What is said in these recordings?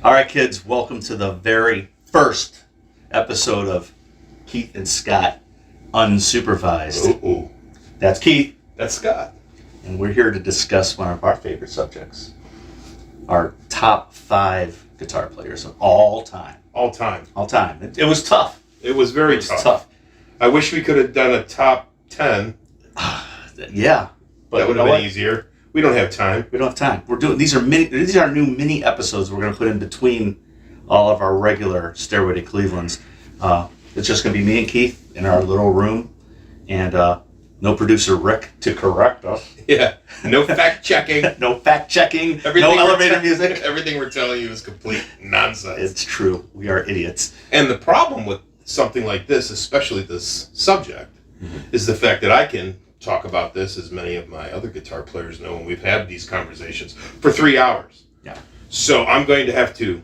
All right, kids, welcome to the very first episode of Keith and Scott Unsupervised. Ooh. That's Keith. That's Scott. And we're here to discuss one of our favorite subjects. Our top 5 guitar players of all time. All time. All time. It was tough. It was very tough. I wish we could have done a top 10. Yeah. But that would have been easier. We don't have time. We don't have time. We're doing these are new mini episodes we're going to put in between all of our regular Stairway to Cleveland's. It's just going to be me and Keith in our little room, and no producer Rick to correct us. Yeah. No fact checking. No fact checking. No elevator music. Everything we're telling you is complete nonsense. It's true. We are idiots. And the problem with something like this, especially this subject, is the fact that I can talk about this, as many of my other guitar players know, and we've had these conversations for 3 hours. Yeah. So I'm going to have to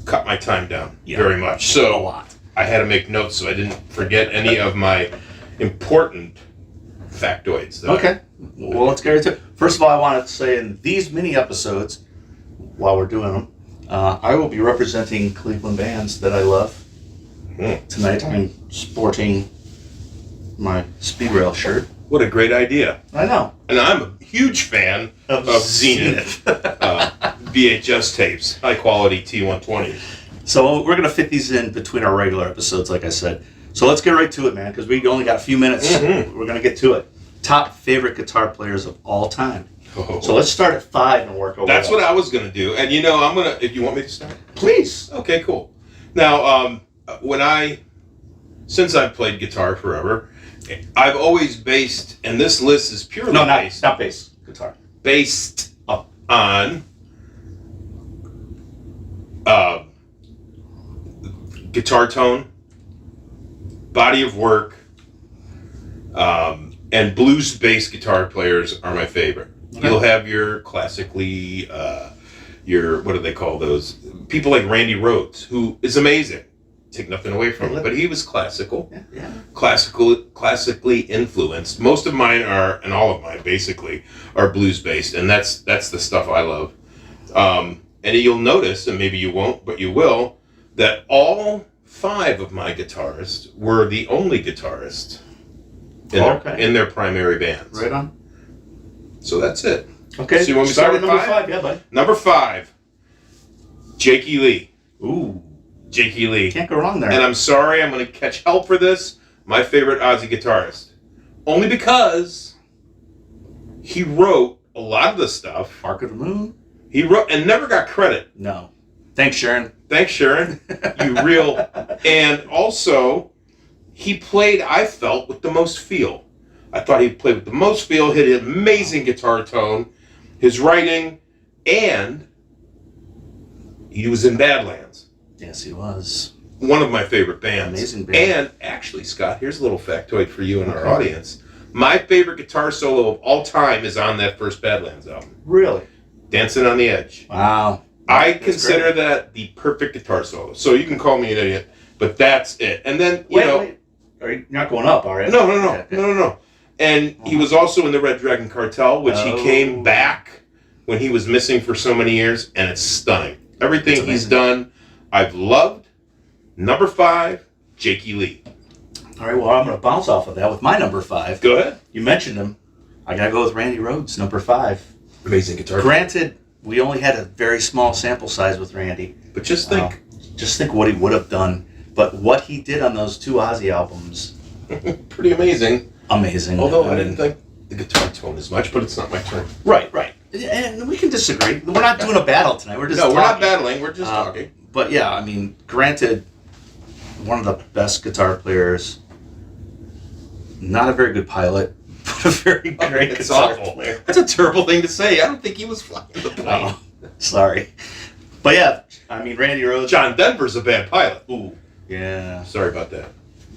cut my time down very much. So a lot. I had to make notes so I didn't forget any of my important factoids. Okay. Well, let's get into it. First of all, I wanted to say in these mini episodes, while we're doing them, I will be representing Cleveland bands that I love. Tonight I'm sporting my Speed Rail shirt. What a great idea. I know. And I'm a huge fan of Zenith VHS tapes, high quality T120s. So we're going to fit these in between our regular episodes, like I said. So let's get right to it, man, because we only got a few minutes. We're going to get to it. Top favorite guitar players of all time. Oh. So let's start at 5 and work over. That's what I was going to do. And you know, I'm going to, if you want me to start? Please. Okay, cool. Now, since I've played guitar forever, I've always based, and this list is purely not bass, guitar. Based on guitar tone, body of work, and blues bass guitar players are my favorite. Okay. You'll have your classically, what do they call those? People like Randy Rhodes, who is amazing. Take nothing away from him, but he was classical. Yeah. Classically influenced. Most of mine are, and all of mine basically, are blues based, and that's the stuff I love. And you'll notice, and maybe you won't, but you will, that all 5 of my guitarists were the only guitarists in their primary bands. Right on. So that's it. Okay. So you want me to start with number 5? Yeah, bud. Number 5, Jakey Lee. Ooh. Jakey Lee. Can't go wrong there. And I'm sorry, I'm going to catch help for this. My favorite Ozzy guitarist. Only because he wrote a lot of the stuff. Bark of the Moon? He wrote and never got credit. No. Thanks, Sharon. Thanks, Sharon. You real. And also, he played, I felt, with the most feel. I thought he played with the most feel, hit an amazing guitar tone, his writing, and he was in Badlands. Yes, he was. One of my favorite bands. Amazing band. And actually, Scott, here's a little factoid for you and our audience. My favorite guitar solo of all time is on that first Badlands album. Really? Dancing on the Edge. Wow. I consider that the perfect guitar solo. So you can call me an idiot, but that's it. And then, Wait. Are you not going up, are you? No. And he was also in the Red Dragon Cartel, which he came back when he was missing for so many years, and it's stunning. Everything he's done, I've loved. Number 5, Jakey Lee. All right, well, I'm going to bounce off of that with my number 5. Go ahead. You mentioned him. I got to go with Randy Rhodes, number 5. Amazing guitar. Granted, we only had a very small sample size with Randy. But just think. Just think what he would have done. But what he did on those 2 Ozzy albums. Pretty amazing. Amazing. Although I didn't think the guitar tone as much, but it's not my turn. Right. And we can disagree. We're not doing a battle tonight. We're just talking. We're not battling. We're just talking. But yeah, I mean, granted, one of the best guitar players. Not a very good pilot, but a very great guitar player. That's a terrible thing to say. I don't think he was flying the plane. Oh, sorry. But yeah, I mean, Randy Rhodes. John Denver's a bad pilot. Ooh. Yeah. Sorry about that.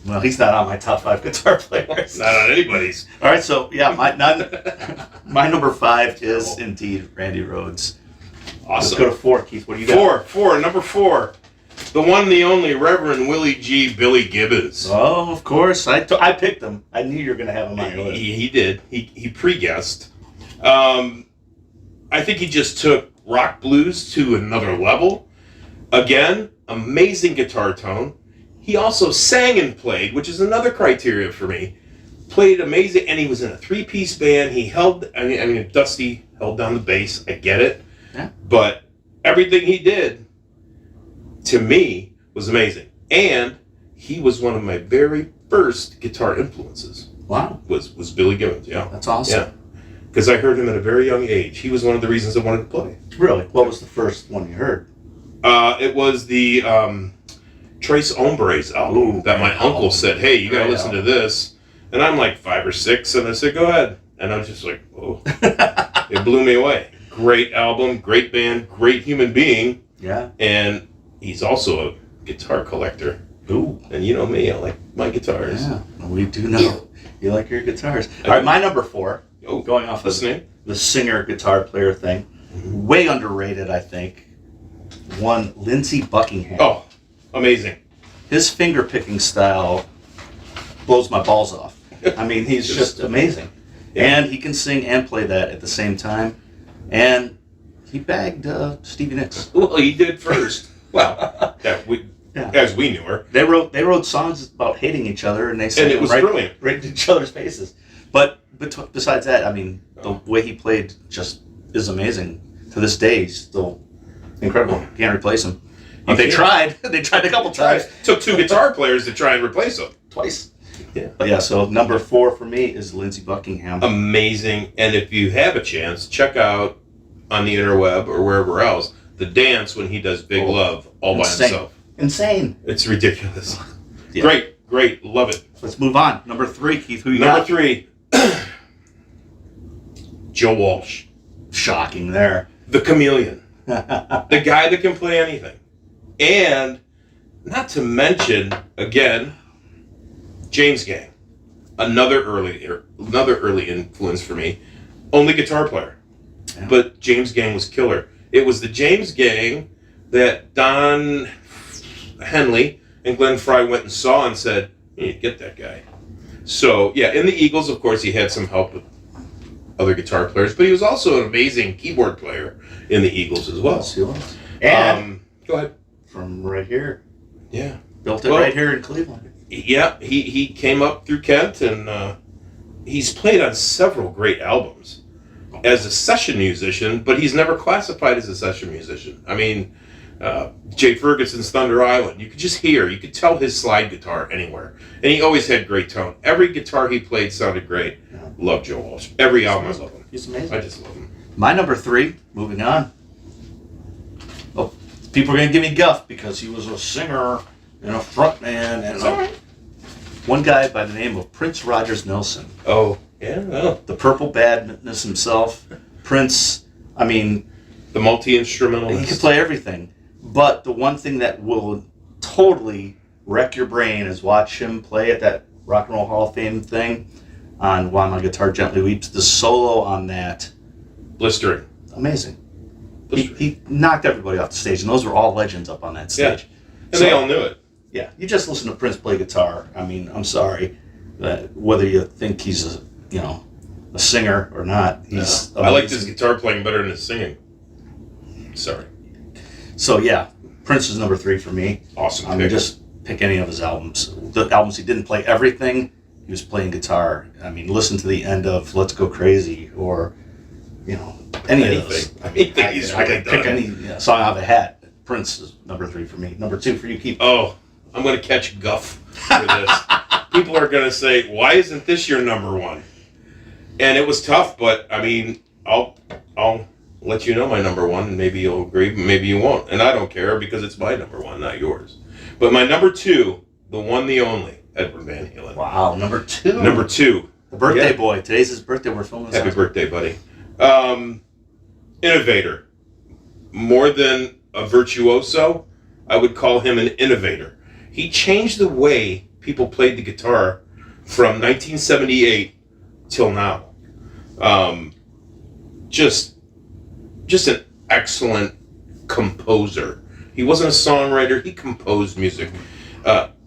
Well, he's not on my top 5 guitar players. Not on anybody's. All right, so yeah, my number 5 is indeed Randy Rhodes. Awesome. Let's go to 4, Keith. What do you got? Number 4. The one, the only Reverend Willie G. Billy Gibbons. Oh, of course. I picked him. I knew you were going to have him on your list. He did. He pre-guessed. I think he just took rock blues to another level. Again, amazing guitar tone. He also sang and played, which is another criteria for me. Played amazing, and he was in a 3-piece band. He held, I mean, Dusty held down the bass. I get it. Yeah. But everything he did, to me, was amazing. And he was one of my very first guitar influences. Wow. Was Billy Gibbons, yeah. That's awesome. Yeah. Because I heard him at a very young age. He was one of the reasons I wanted to play. Really? What was the first one you heard? It was the Trace Hombres album that my uncle said, hey, you got to listen to this. And I'm like 5 or 6, and I said, go ahead. And I was just like, whoa. It blew me away. Great album, great band, great human being. Yeah. And he's also a guitar collector. Ooh. And you know me, I like my guitars. Yeah, we do know. You like your guitars. All right, my number 4, going off of the singer guitar player thing, way underrated, I think. One, Lindsey Buckingham. Oh, amazing. His finger picking style blows my balls off. I mean, he's just amazing. Yeah. And he can sing and play that at the same time. And he bagged Stevie Nicks. Well, he did first. Well, as we knew her. They wrote songs about hating each other, and they sang and it was brilliant. Right in each other's faces. But besides that, I mean, the way he played just is amazing. To this day, he's still incredible. Can't replace him. But they tried. They tried a couple times. Took 2 guitar players to try and replace him. Twice. Yeah. But yeah, so number 4 for me is Lindsey Buckingham. Amazing. And if you have a chance, check out on the interweb or wherever else the dance when he does Big Love all by himself. Insane. It's ridiculous. Yeah. Great. Love it. Let's move on. Number 3, Keith. Who you got? Number 3, Joe Walsh. Shocking there. The chameleon. The guy that can play anything. And not to mention, again, James Gang. Another early influence for me. Only guitar player. Yeah. But James Gang was killer. It was the James Gang that Don Henley and Glenn Frey went and saw and said, you need to get that guy. So, yeah, in the Eagles, of course, he had some help with other guitar players, but he was also an amazing keyboard player in the Eagles as well. Yes, he was. And go ahead. From right here. Yeah. Built it right here in Cleveland. Yeah, he came up through Kent, and he's played on several great albums as a session musician, but he's never classified as a session musician. I mean, Jay Ferguson's Thunder Island, you could tell his slide guitar anywhere. And he always had great tone. Every guitar he played sounded great. Yeah. Love Joe Walsh. Every album I love him. He's amazing. I just love him. My number 3, moving on. Oh, people are going to give me guff because he was a singer and a frontman and one guy by the name of Prince Rogers Nelson. Oh, yeah. Well. The Purple Badness himself. Prince, I mean... The multi-instrumentalist. He could play everything. But the one thing that will totally wreck your brain is watch him play at that Rock and Roll Hall of Fame thing on While My Guitar Gently Weeps. The solo on that. Blistering. Amazing. He knocked everybody off the stage, and those were all legends up on that stage. Yeah. And they all knew it. Yeah. You just listen to Prince play guitar. I mean, I'm sorry. Whether you think he's a singer or not, he's I liked his guitar playing better than his singing. Sorry. So yeah, Prince is number 3 for me. Awesome. I mean, just pick any of his albums. The albums he didn't play everything, he was playing guitar. I mean, listen to the end of Let's Go Crazy or, any of those. I mean, I could pick any song out of a hat. Prince is number 3 for me. Number 2 for you, Keith. Oh, I'm going to catch guff for this. People are going to say, why isn't this your number 1? And it was tough, but I mean, I'll let you know my number 1, and maybe you'll agree, maybe you won't. And I don't care because it's my number 1, not yours. But my number 2, the one, the only, Edward Van Halen. Wow, number 2. Number 2. The birthday boy. Today's his birthday. We're filming this. Happy birthday, buddy. Innovator. More than a virtuoso, I would call him an innovator. He changed the way people played the guitar from 1978 till now. Just an excellent composer. He wasn't a songwriter, he composed music.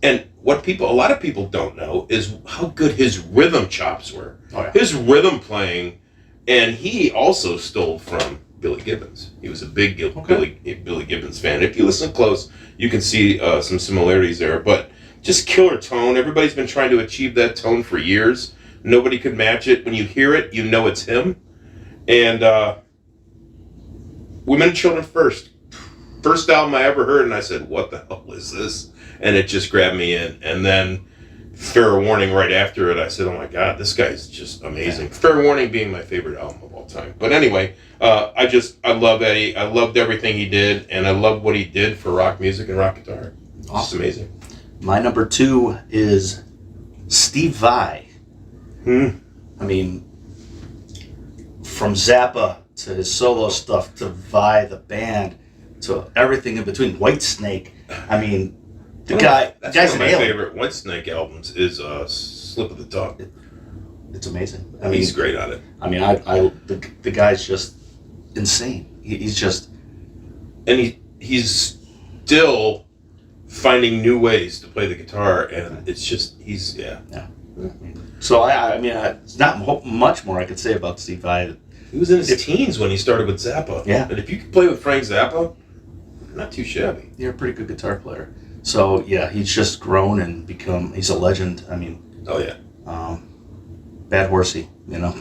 And what a lot of people don't know is how good his rhythm chops were. Oh, yeah. His rhythm playing, and he also stole from Billy Gibbons. He was a big Billy Gibbons fan. If you listen close, you can see some similarities there. But just killer tone. Everybody's been trying to achieve that tone for years. Nobody could match it. When you hear it, you know it's him. And Women and Children First. First album I ever heard, and I said, what the hell is this? And it just grabbed me in. And then Fair Warning right after it, I said, oh my God, this guy's just amazing. Yeah. Fair Warning being my favorite album of all time. But anyway, I love Eddie. I loved everything he did, and I love what he did for rock music and rock guitar. Awesome. Just amazing. My number 2 is Steve Vai. I mean, from Zappa to his solo stuff to Vai, the band, to everything in between, Whitesnake. I mean, the guy's one of my an alien. favorite Whitesnake albums is Slip of the Tongue. It's amazing. I mean, he's great on it. I mean, the guy's just insane. He's just, and he's still finding new ways to play the guitar, and it's just yeah. So I mean, it's not much more I could say about Steve Vai. He was in his teens when he started with Zappa. Yeah. And if you could play with Frank Zappa, not too shabby. You're a pretty good guitar player. So yeah, he's just grown and he's a legend. I mean. Oh yeah. Bad horsey, you know.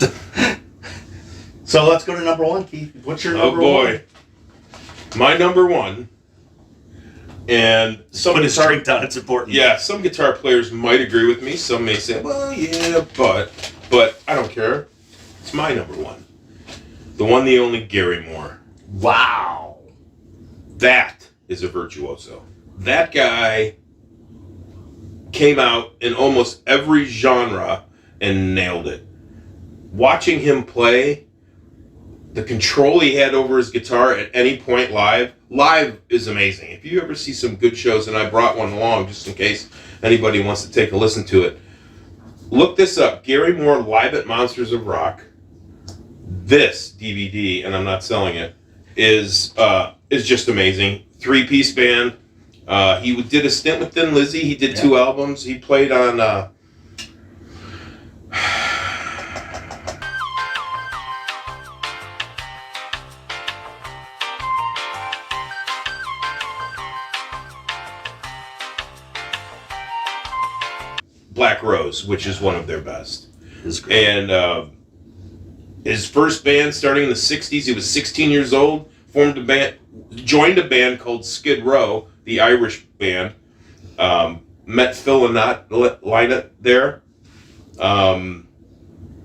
So let's go to number 1, Keith. What's your number 1? Oh boy. My number 1. And some Put his strength down, it's important. Yeah, some guitar players might agree with me. Some may say, well, yeah, but I don't care. It's my number 1. The one, the only Gary Moore. Wow. That is a virtuoso. That guy came out in almost every genre and nailed it. Watching him play, the control he had over his guitar at any point live is amazing. If you ever see some good shows, and I brought one along just in case anybody wants to take a listen to it, look this up. Gary Moore live at Monsters of Rock. This DVD, and I'm not selling it, is just amazing. 3-piece band. He did a stint with Thin Lizzy. He did 2 albums. He played on Black Rose, which is one of their best. And his first band, starting in the 60s, he was 16 years old, joined a band called Skid Row, the Irish band. Met Phil Lynott there.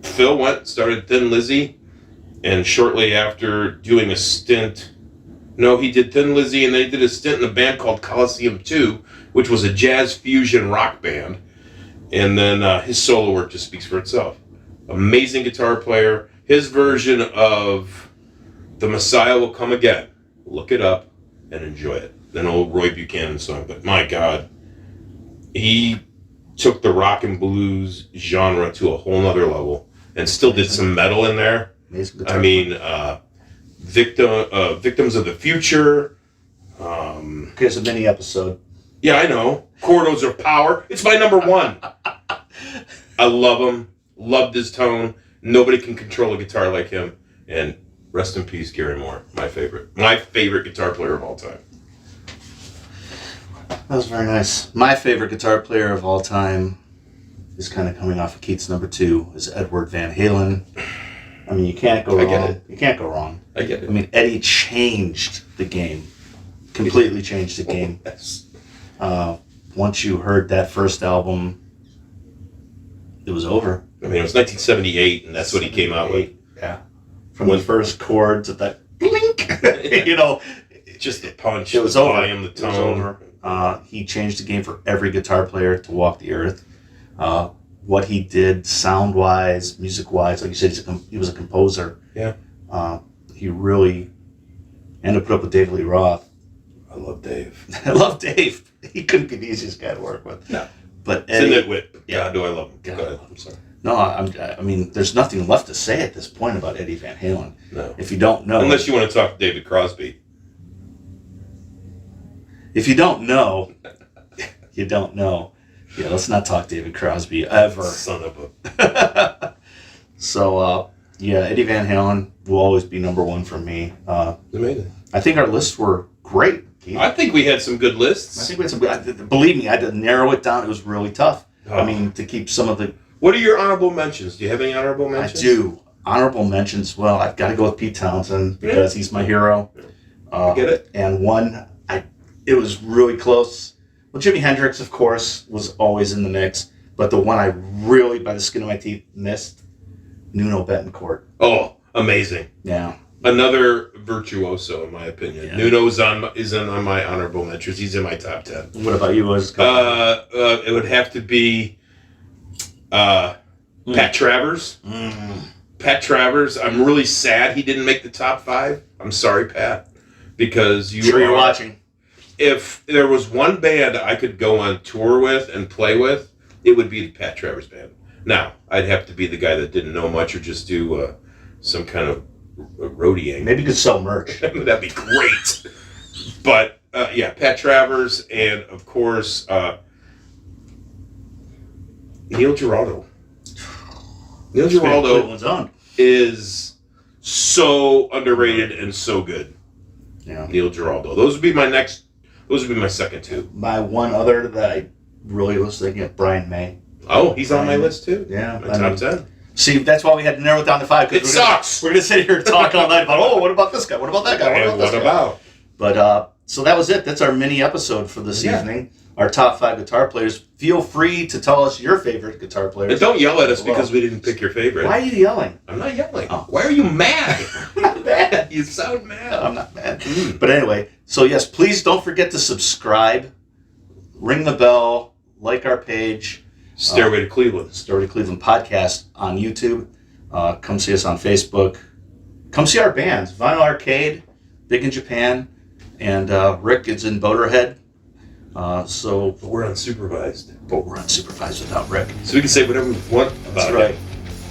Phil started Thin Lizzy, and shortly after doing a stint, he did Thin Lizzy, and then he did a stint in a band called Coliseum 2, which was a jazz fusion rock band. And then his solo work just speaks for itself. Amazing guitar player. His version of The Messiah Will Come Again. Look it up and enjoy it. An old Roy Buchanan song. But my God, he took the rock and blues genre to a whole nother level and still did some metal in there. I mean, Victims of the Future. Okay, it's a mini episode. Yeah, I know. Corridors of Power. It's my number 1. I love him. Loved his tone. Nobody can control a guitar like him. And rest in peace, Gary Moore. My favorite. My favorite guitar player of all time. That was very nice. My favorite guitar player of all time is kind of coming off of Keith's number 2, is Edward Van Halen. I mean, you can't go wrong. I get it. You can't go wrong. I get it. I mean, Eddie changed the game. Completely changed the game. Yes. Once you heard that first album, it was over. I mean, it was 1978, and that's what he came out with. Yeah. From the first chord to that blink, you know. Just the punch, it was the over. volume, the tone. It was over. He changed the game for every guitar player to walk the earth. What he did sound-wise, music-wise, like you said, he was a composer. Yeah. He really ended up put up with David Lee Roth. I love Dave. I love Dave. He couldn't be the easiest guy to work with. No. But Eddie, it's a nitwit. God, do I love him. God, Go ahead. I'm sorry. No, I mean, there's nothing left to say at this point about Eddie Van Halen. No. If you don't know. Unless you want to talk to David Crosby. If you don't know, you don't know. Yeah, let's not talk David Crosby ever. Son of a... So, Yeah, Eddie Van Halen will always be number one for me. Amazing. I think our lists were great, Keith. I think we had some good lists. I think we had some. Believe me, I had to narrow it down. It was really tough. Oh. I mean, to keep some of the. What are your honorable mentions? Do you have any honorable mentions? I do. Honorable mentions. Well, I've got to go with Pete Townsend because he's my hero. I get it. And it was really close. Well, Jimi Hendrix, of course, was always in the mix. But the one I really, by the skin of my teeth, missed, Nuno Betancourt. Oh, amazing. Yeah. Another virtuoso, in my opinion. Yeah. Nuno is on my honorable mentions. He's in my top 10. What about you? It would have to be Pat Travers. Pat Travers. I'm really sad he didn't make the top 5. I'm sorry, Pat, because you're watching. If there was one band I could go on tour with and play with, it would be the Pat Travers band. Now, I'd have to be the guy that didn't know much or just do some kind of roadieing. Maybe you could sell merch. That'd be great. But, yeah, Pat Travers and, of course, Neil Giraldo. Neil Giraldo is so underrated and so good. Yeah. Neil Giraldo. Those would be my second two. My one other that I really was thinking of, Brian May. Oh, he's on my list too. Yeah. My top 10. See, that's why we had to narrow it down to 5. It sucks. We're going to sit here and talk all night about, what about this guy? What about that guy? What about? But, so that was it. That's our mini episode for this evening. Our top 5 guitar players. Feel free to tell us your favorite guitar players. And don't yell at us because we didn't pick your favorite. Why are you yelling? I'm not yelling. Oh. Why are you mad? I'm not mad. You sound mad. I'm not mad. But anyway, so yes, please don't forget to subscribe, ring the bell, like our page. Stairway to Cleveland. Stairway to Cleveland podcast on YouTube. Come see us on Facebook. Come see our bands. Vinyl Arcade, Big in Japan, and Rick is in Boaterhead. So we're unsupervised. But we're unsupervised without Rick. So we can say whatever we want about it.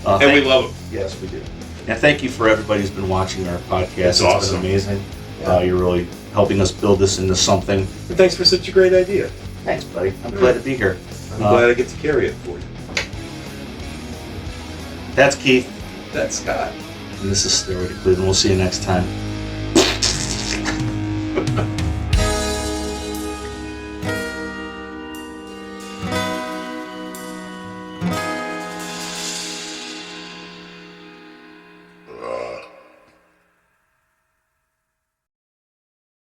And we love him. Yes, we do. And thank you for everybody who's been watching our podcast. It's awesome. Been amazing. Yeah. You're really helping us build this into something. And thanks for such a great idea. Thanks, buddy. I'm glad to be here. I'm glad I get to carry it for you. That's Keith. That's Scott. And this is Stairway to Cleveland. We'll see you next time.